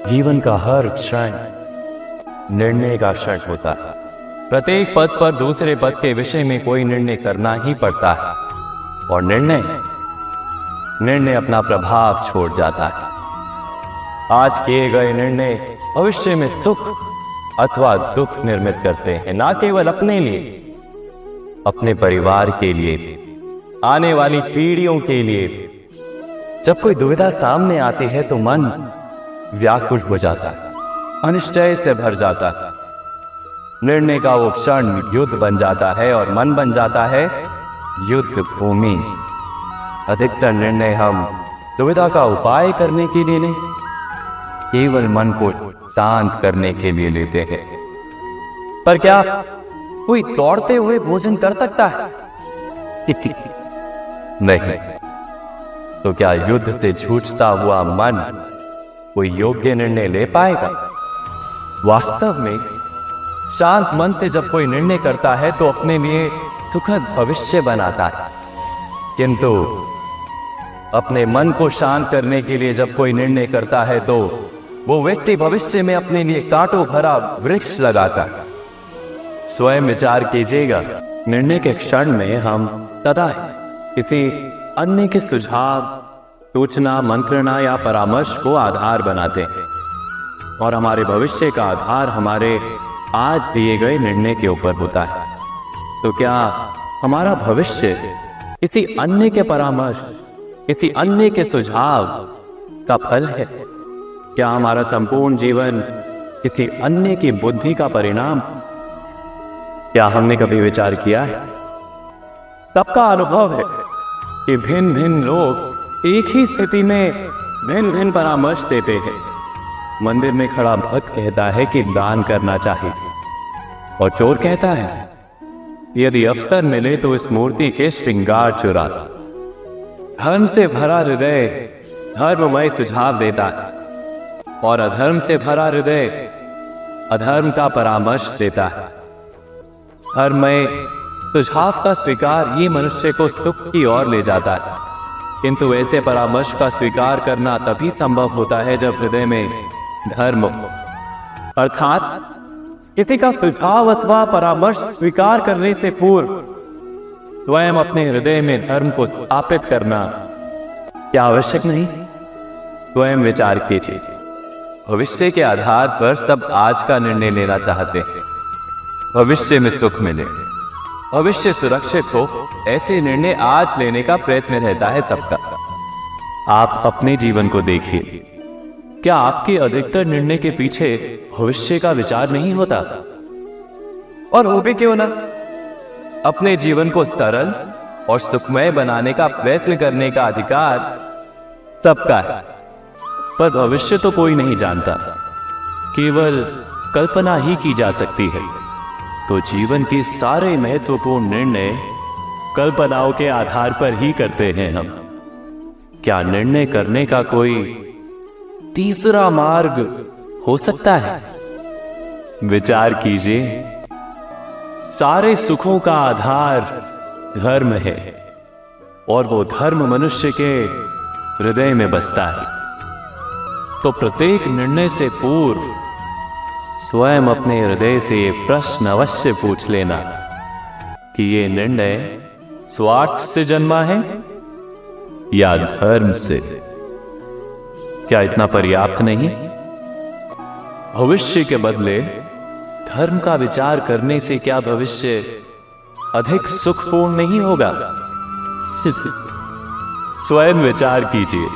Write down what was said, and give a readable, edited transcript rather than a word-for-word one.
जीवन का हर क्षण निर्णय का क्षण होता है। प्रत्येक पद पर दूसरे पद के विषय में कोई निर्णय करना ही पड़ता है और निर्णय अपना प्रभाव छोड़ जाता है। आज किए गए निर्णय भविष्य में सुख अथवा दुख निर्मित करते हैं, ना केवल अपने लिए, अपने परिवार के लिए, आने वाली पीढ़ियों के लिए। जब कोई दुविधा सामने आती है तो मन व्याकुल हो जाता है, अनिश्चय से भर जाता है। निर्णय का वो क्षण युद्ध बन जाता है और मन बन जाता है युद्ध भूमि। अधिकतर निर्णय हम दुविधा का उपाय करने के लिए नहीं, केवल मन को शांत करने के लिए लेते हैं। पर क्या कोई दौड़ते हुए भोजन कर सकता है? नहीं। तो क्या युद्ध से जूझता हुआ मन कोई योग्य निर्णय ले पाएगा? वास्तव में शांत मन से जब कोई निर्णय करता है तो अपने लिए सुखद भविष्य बनाता है, किंतु अपने मन को शांत करने के लिए जब कोई निर्णय करता है तो वो व्यक्ति भविष्य में अपने लिए कांटों भरा वृक्ष लगाता है। स्वयं विचार कीजिएगा, निर्णय के क्षण में हम सदा किसी अन्य के सुझाव, सूचना, मंत्रणा या परामर्श को आधार बनाते हैं और हमारे भविष्य का आधार हमारे आज दिए गए निर्णय के ऊपर होता है। तो क्या हमारा भविष्य किसी अन्य के परामर्श, किसी अन्य के सुझाव का फल है? क्या हमारा संपूर्ण जीवन किसी अन्य की बुद्धि का परिणाम? क्या हमने कभी विचार किया है? सबका अनुभव है कि भिन्न भिन्न लोग एक ही स्थिति में भिन्न भिन्न परामर्श देते हैं। मंदिर में खड़ा भक्त कहता है कि दान करना चाहिए और चोर कहता है यदि अवसर मिले तो इस मूर्ति के श्रृंगार चुरा। धर्म से भरा हृदय धर्ममय सुझाव देता है और अधर्म से भरा हृदय अधर्म का परामर्श देता है। धर्ममय सुझाव का स्वीकार ये मनुष्य को सुख की ओर ले जाता है, किंतु ऐसे परामर्श का स्वीकार करना तभी संभव होता है जब हृदय में धर्म हो। अर्थात किसी का सुझाव अथवा परामर्श स्वीकार करने से पूर्व स्वयं अपने हृदय में धर्म को स्थापित करना क्या आवश्यक नहीं? स्वयं विचार कीजिए। भविष्य के आधार पर सब आज का निर्णय लेना चाहते हैं, भविष्य में सुख मिले, भविष्य सुरक्षित हो, ऐसे निर्णय आज लेने का प्रयत्न रहता है सबका। आप अपने जीवन को देखिए, क्या आपके अधिकतर निर्णय के पीछे भविष्य का विचार नहीं होता? और हो भी क्यों ना, अपने जीवन को सरल और सुखमय बनाने का प्रयत्न करने का अधिकार सबका है। पर भविष्य तो कोई नहीं जानता, केवल कल्पना ही की जा सकती है। तो जीवन के सारे महत्वपूर्ण निर्णय कल्पनाओं के आधार पर ही करते हैं हम। क्या निर्णय करने का कोई तीसरा मार्ग हो सकता है? विचार कीजिए। सारे सुखों का आधार धर्म है और वो धर्म मनुष्य के हृदय में बसता है। तो प्रत्येक निर्णय से पूर्व स्वयं अपने हृदय से ये प्रश्न अवश्य पूछ लेना कि ये निर्णय स्वार्थ से जन्मा है या धर्म से? क्या इतना पर्याप्त नहीं? भविष्य के बदले धर्म का विचार करने से क्या भविष्य अधिक सुखपूर्ण नहीं होगा? स्वयं विचार कीजिए।